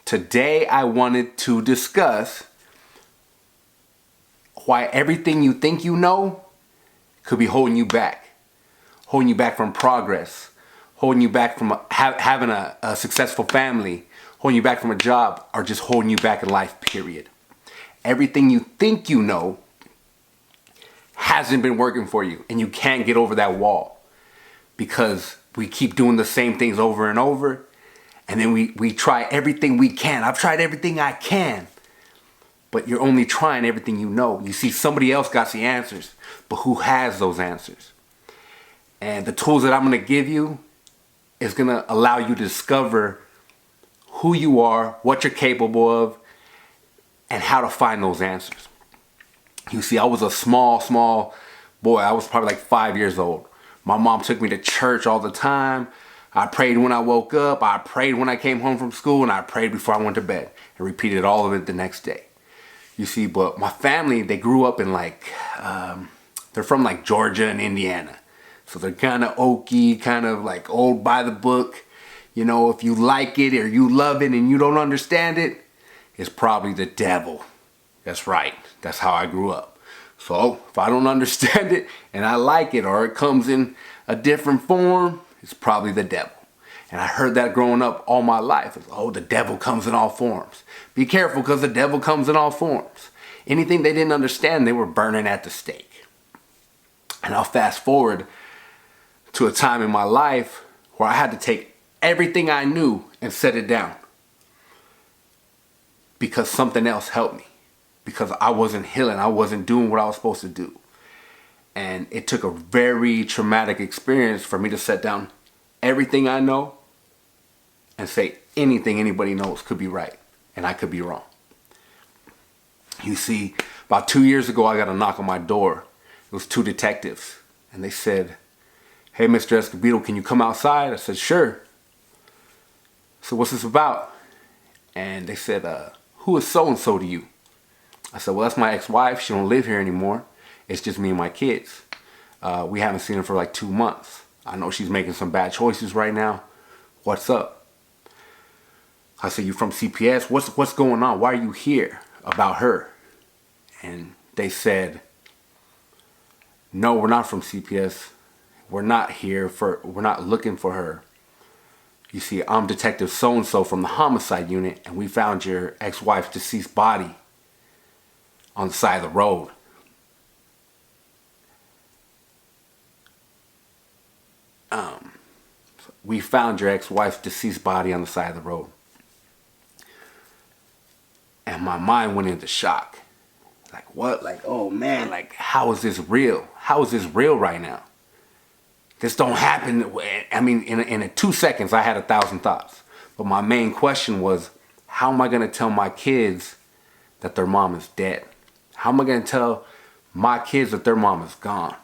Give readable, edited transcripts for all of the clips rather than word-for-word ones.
Today I wanted to discuss why everything you think you know could be holding you back. Holding you back from progress. Holding you back from having a successful family. Holding you back from a job, or just holding you back in life, period. Everything you think you know hasn't been working for you, and you can't get over that wall because we keep doing the same things over and over, and then we try everything we can. I've tried everything I can, but you're only trying everything you know. You see, somebody else got the answers, but who has those answers? And the tools that I'm going to give you is going to allow you to discover who you are, what you're capable of, and how to find those answers. You see, I was a small boy. I was probably like 5 years old. My mom took me to church all the time. I prayed when I woke up. I prayed when I came home from school. And I prayed before I went to bed. And repeated all of it the next day. You see, but my family, they grew up in they're from like Georgia and Indiana. So they're kind of oaky, kind of like old by the book. You know, if you like it or you love it and you don't understand it, it's probably the devil. That's right. That's how I grew up. So if I don't understand it and I like it, or it comes in a different form, it's probably the devil. And I heard that growing up all my life. It's, oh, the devil comes in all forms. Be careful, because the devil comes in all forms. Anything they didn't understand, they were burning at the stake. And I'll fast forward to a time in my life where I had to take everything I knew and set it down, because something else helped me. Because I wasn't healing. I wasn't doing what I was supposed to do. And it took a very traumatic experience for me to set down everything I know and say anything anybody knows could be right and I could be wrong. You see, about 2 years ago, I got a knock on my door. It was two detectives. And they said, "Hey, Mr. Escobedo, can you come outside?" I said, "Sure." So what's this about? And they said, "Who is so-and-so to you?" I said, "Well, that's my ex-wife. She don't live here anymore. It's just me and my kids. We haven't seen her for like 2 months. I know she's making some bad choices right now. What's up?" I said, "You from CPS? What's going on? Why are you here about her?" And they said, "No, we're not from CPS. We're not looking for her. You see, I'm Detective so-and-so from the homicide unit, and we found your ex-wife's deceased body on the side of the road." We found your ex-wife's deceased body on the side of the road. And my mind went into shock. Like, what? Like, oh man, like, how is this real? How is this real right now? This don't happen. I mean, in 2 seconds, I had 1,000 thoughts. But my main question was, how am I going to tell my kids that their mom is dead? How am I going to tell my kids that their mom is gone?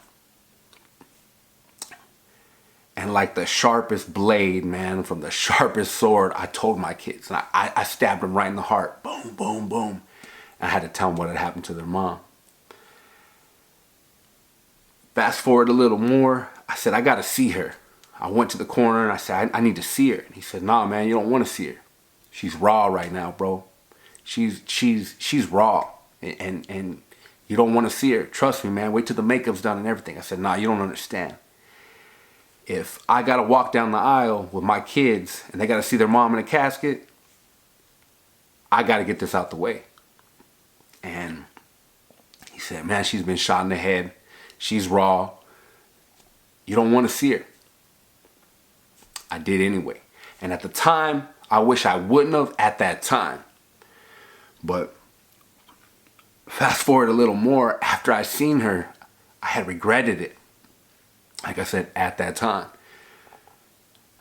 And like the sharpest blade, man, from the sharpest sword, I told my kids. And I stabbed them right in the heart. Boom, boom, boom. I had to tell them what had happened to their mom. Fast forward a little more. I said, "I got to see her." I went to the corner and I said, I need to see her. And he said, "Nah, man, you don't want to see her. She's raw right now, bro. She's raw. And you don't want to see her. Trust me, man. Wait till the makeup's done and everything." I said, "Nah, you don't understand. If I got to walk down the aisle with my kids and they got to see their mom in a casket, I got to get this out the way." And he said, "Man, she's been shot in the head. She's raw. You don't want to see her." I did anyway. And at the time, I wish I wouldn't have at that time. But fast forward a little more, after I seen her, I had regretted it. Like I said, at that time,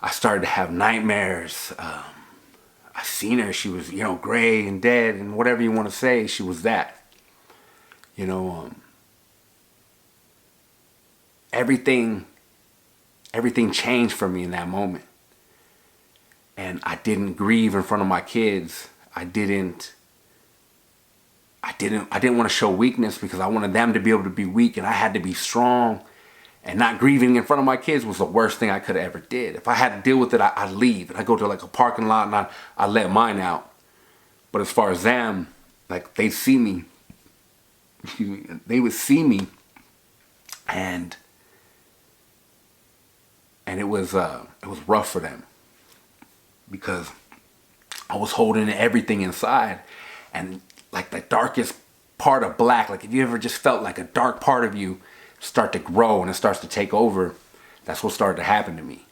I started to have nightmares. I seen her. She was, gray and dead and whatever you want to say. She was that. Everything changed for me in that moment. And I didn't grieve in front of my kids. I didn't want to show weakness, because I wanted them to be able to be weak, and I had to be strong. And not grieving in front of my kids was the worst thing I could have ever did. If I had to deal with it, I'd leave. And I'd go to like a parking lot and I'd let mine out. But as far as them, like they see me, they would see me, and it was rough for them because I was holding everything inside, and like the darkest part of black, like if you ever just felt like a dark part of you start to grow and it starts to take over, that's what started to happen to me.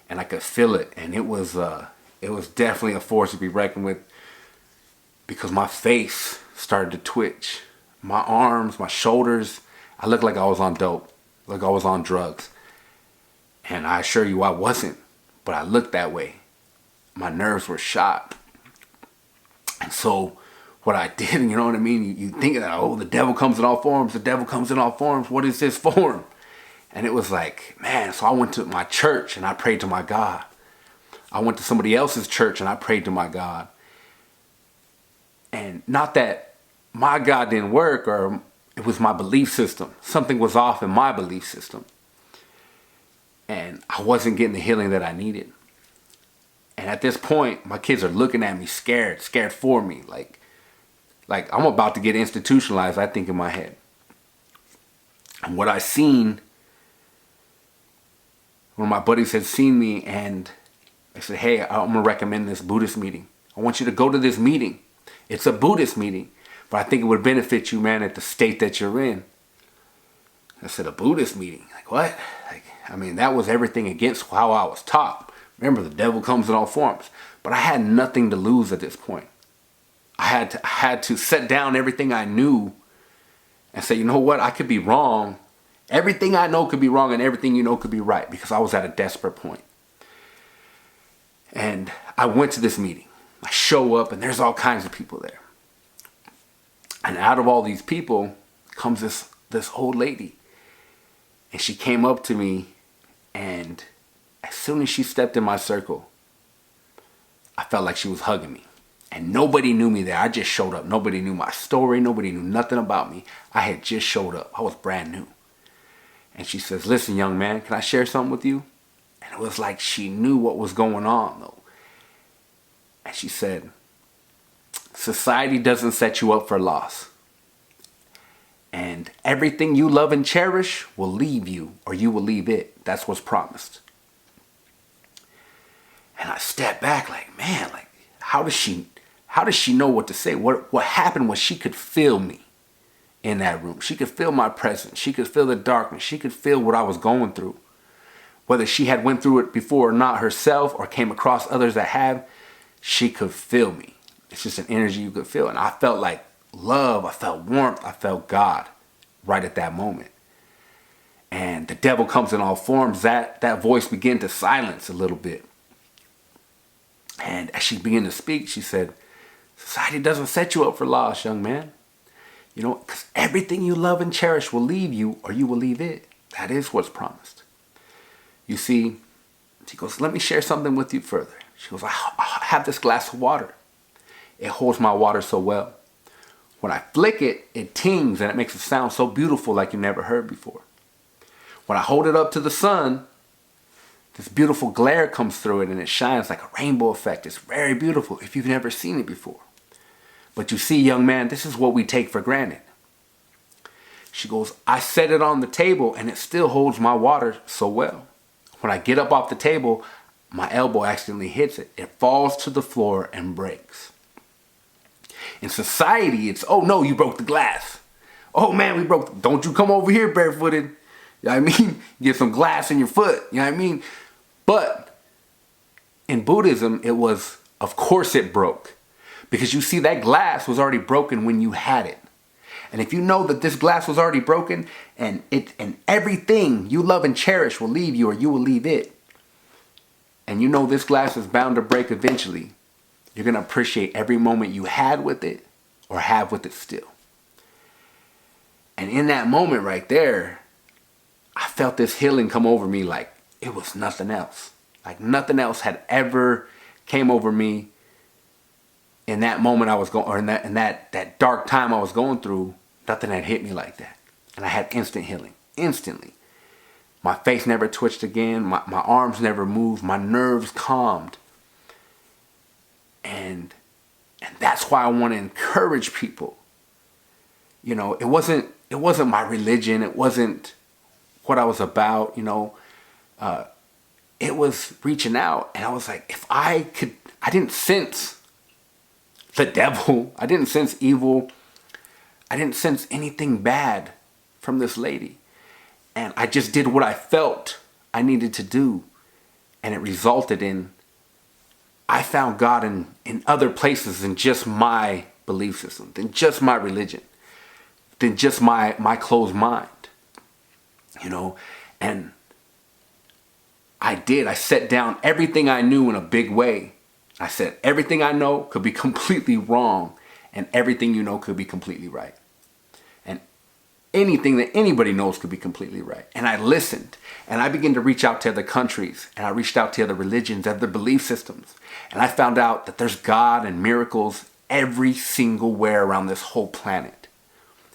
And I could feel it, and it was definitely a force to be reckoned with, because my face started to twitch, my arms, my shoulders. I looked like I was on dope, like I was on drugs, and I assure you I wasn't, but I looked that way. My nerves were shot. And so what I did, you know what I mean? You think that, oh, the devil comes in all forms. The devil comes in all forms. What is this form? And it was like, man, so I went to my church and I prayed to my God. I went to somebody else's church and I prayed to my God. And not that my God didn't work, or it was my belief system. Something was off in my belief system. And I wasn't getting the healing that I needed. And at this point, my kids are looking at me scared for me. Like I'm about to get institutionalized, I think, in my head. And what I seen, one of my buddies had seen me, and I said, hey, I'm going to recommend this Buddhist meeting. I want you to go to this meeting. It's a Buddhist meeting, but I think it would benefit you, man, at the state that you're in. I said, a Buddhist meeting? Like, what? Like, I mean, that was everything against how I was taught. Remember, the devil comes in all forms. But I had nothing to lose at this point. I had to set down everything I knew and say, you know what? I could be wrong. Everything I know could be wrong, and everything you know could be right, because I was at a desperate point. And I went to this meeting. I show up, and there's all kinds of people there. And out of all these people comes this old lady. And she came up to me, and as soon as she stepped in my circle, I felt like she was hugging me. And nobody knew me there. I just showed up. Nobody knew my story. Nobody knew nothing about me. I had just showed up. I was brand new. And she says, listen, young man, can I share something with you? And it was like she knew what was going on, though. And she said, society doesn't set you up for loss. And everything you love and cherish will leave you, or you will leave it. That's what's promised. And I stepped back like, man, like, how does she know what to say? What happened was she could feel me in that room. She could feel my presence. She could feel the darkness. She could feel what I was going through. Whether she had went through it before or not herself, or came across others that have, she could feel me. It's just an energy you could feel. And I felt like love. I felt warmth. I felt God right at that moment. And the devil comes in all forms. That voice began to silence a little bit. And as she began to speak, she said, society doesn't set you up for loss, young man. You know, because everything you love and cherish will leave you, or you will leave it. That is what's promised. You see, she goes, let me share something with you further. She goes, I have this glass of water. It holds my water so well. When I flick it, it tings and it makes it sound so beautiful like you never heard before. When I hold it up to the sun, this beautiful glare comes through it and it shines like a rainbow effect. It's very beautiful if you've never seen it before. But you see, young man, this is what we take for granted. She goes, I set it on the table and it still holds my water so well. When I get up off the table, my elbow accidentally hits it. It falls to the floor and breaks. In society, it's, oh no, you broke the glass. Oh man, we broke, don't you come over here barefooted. You know what I mean? Get some glass in your foot. You know what I mean? But in Buddhism, it was, of course it broke. Because you see, that glass was already broken when you had it. And if you know that this glass was already broken, and everything you love and cherish will leave you, or you will leave it, and you know this glass is bound to break eventually, you're going to appreciate every moment you had with it, or have with it still. And in that moment right there, I felt this healing come over me like it was nothing else. Like nothing else had ever came over me in that moment I was going, or in that dark time I was going through. Nothing had hit me like that. And I had instant healing, instantly. My face never twitched again. My arms never moved. My nerves calmed. And And that's why I want to encourage people. You know, it wasn't my religion. It wasn't what I was about, you know. It was reaching out, and I was like, if I didn't sense the devil. I didn't sense evil. I didn't sense anything bad from this lady. And I just did what I felt I needed to do. And it resulted in, I found God in other places than just my belief system, than just my religion, than just my closed mind. You know, and I set down everything I knew in a big way. I said, everything I know could be completely wrong, and everything you know could be completely right. And anything that anybody knows could be completely right. And I listened, and I began to reach out to other countries, and I reached out to other religions, other belief systems. And I found out that there's God and miracles every single where around this whole planet.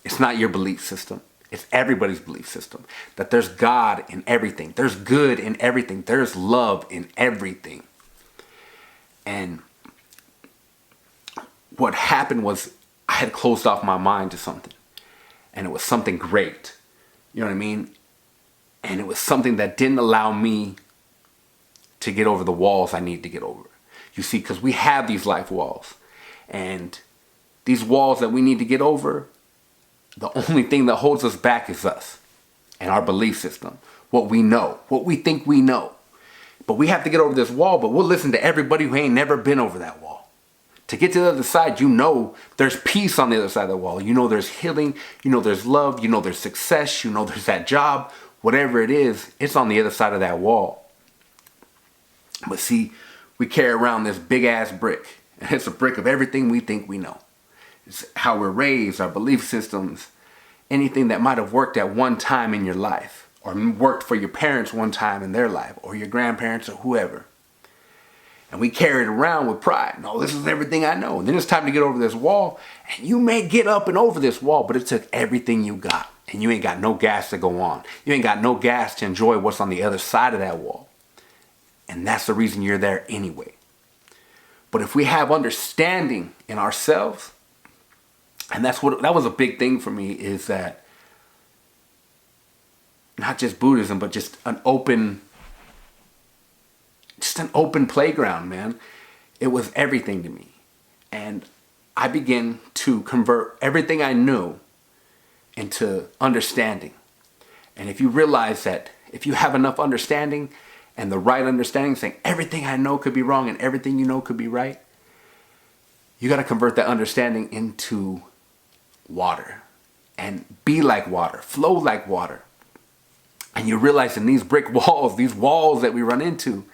It's not your belief system. It's everybody's belief system. That there's God in everything. There's good in everything. There's love in everything. And what happened was I had closed off my mind to something. And it was something great. You know what I mean? And it was something that didn't allow me to get over the walls I need to get over. You see, because we have these life walls. And these walls that we need to get over, the only thing that holds us back is us and our belief system. What we know, what we think we know. But we have to get over this wall, but we'll listen to everybody who ain't never been over that wall. To get to the other side, you know there's peace on the other side of the wall. You know there's healing. You know there's love. You know there's success. You know there's that job. Whatever it is, it's on the other side of that wall. But see, we carry around this big ass brick. And it's a brick of everything we think we know. It's how we're raised, our belief systems, anything that might have worked at one time in your life. Or worked for your parents one time in their life, or your grandparents, or whoever. And we carry it around with pride. No, this is everything I know. And then it's time to get over this wall. And you may get up and over this wall, but it took everything you got. And you ain't got no gas to go on. You ain't got no gas to enjoy what's on the other side of that wall. And that's the reason you're there anyway. But if we have understanding in ourselves, and that was a big thing for me, is that not just Buddhism, but just an open playground, man. It was everything to me. And I began to convert everything I knew into understanding. And if you realize that if you have enough understanding and the right understanding, saying everything I know could be wrong and everything you know could be right, you got to convert that understanding into water and be like water, flow like water. And you realize in these brick walls, these walls that we run into,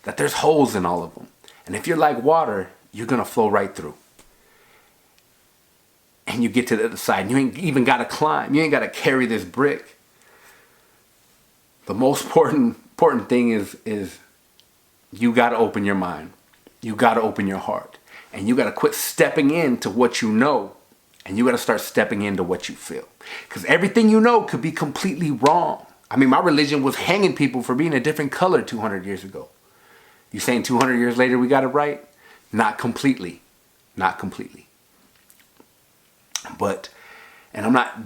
that there's holes in all of them. And if you're like water, you're going to flow right through. And you get to the other side. And you ain't even got to climb. You ain't got to carry this brick. The most important thing is you got to open your mind. You got to open your heart. And you got to quit stepping into what you know. And you got to start stepping into what you feel. Because everything you know could be completely wrong. I mean, my religion was hanging people for being a different color 200 years ago. You saying 200 years later we got it right? Not completely. Not completely. But, and I'm not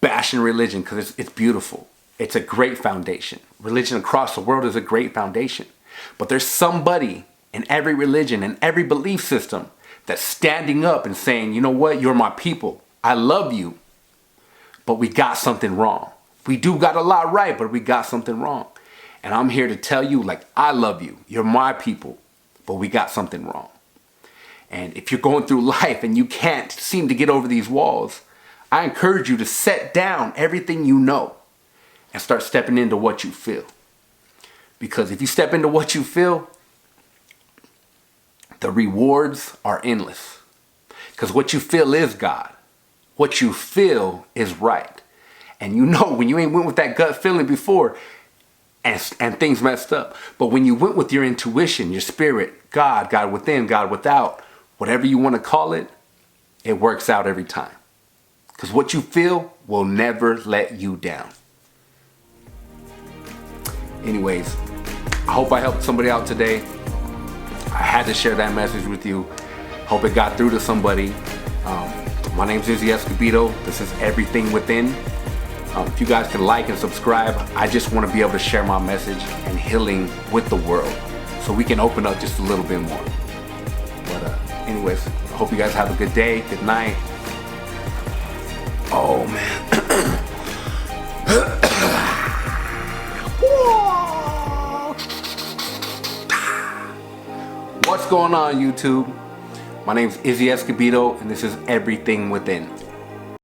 bashing religion because it's beautiful. It's a great foundation. Religion across the world is a great foundation. But there's somebody in every religion and every belief system that's standing up and saying, you know what, you're my people. I love you. But we got something wrong. We do got a lot right, but we got something wrong. And I'm here to tell you, like, I love you. You're my people, but we got something wrong. And if you're going through life and you can't seem to get over these walls, I encourage you to set down everything you know and start stepping into what you feel. Because if you step into what you feel, the rewards are endless. Because what you feel is God. What you feel is right. And you know when you ain't went with that gut feeling before and things messed up. But when you went with your intuition, your spirit, God within, God without, whatever you want to call it, it works out every time. Because what you feel will never let you down. Anyways, I hope I helped somebody out today. I had to share that message with you. Hope it got through to somebody. My name's Izzy Escobedo. This is Everything Within. If you guys can like and subscribe, I just want to be able to share my message and healing with the world so we can open up just a little bit more. But anyways, I hope you guys have a good day, good night. Oh man. What's going on, YouTube? My name's Izzy Escobedo, and this is Everything Within.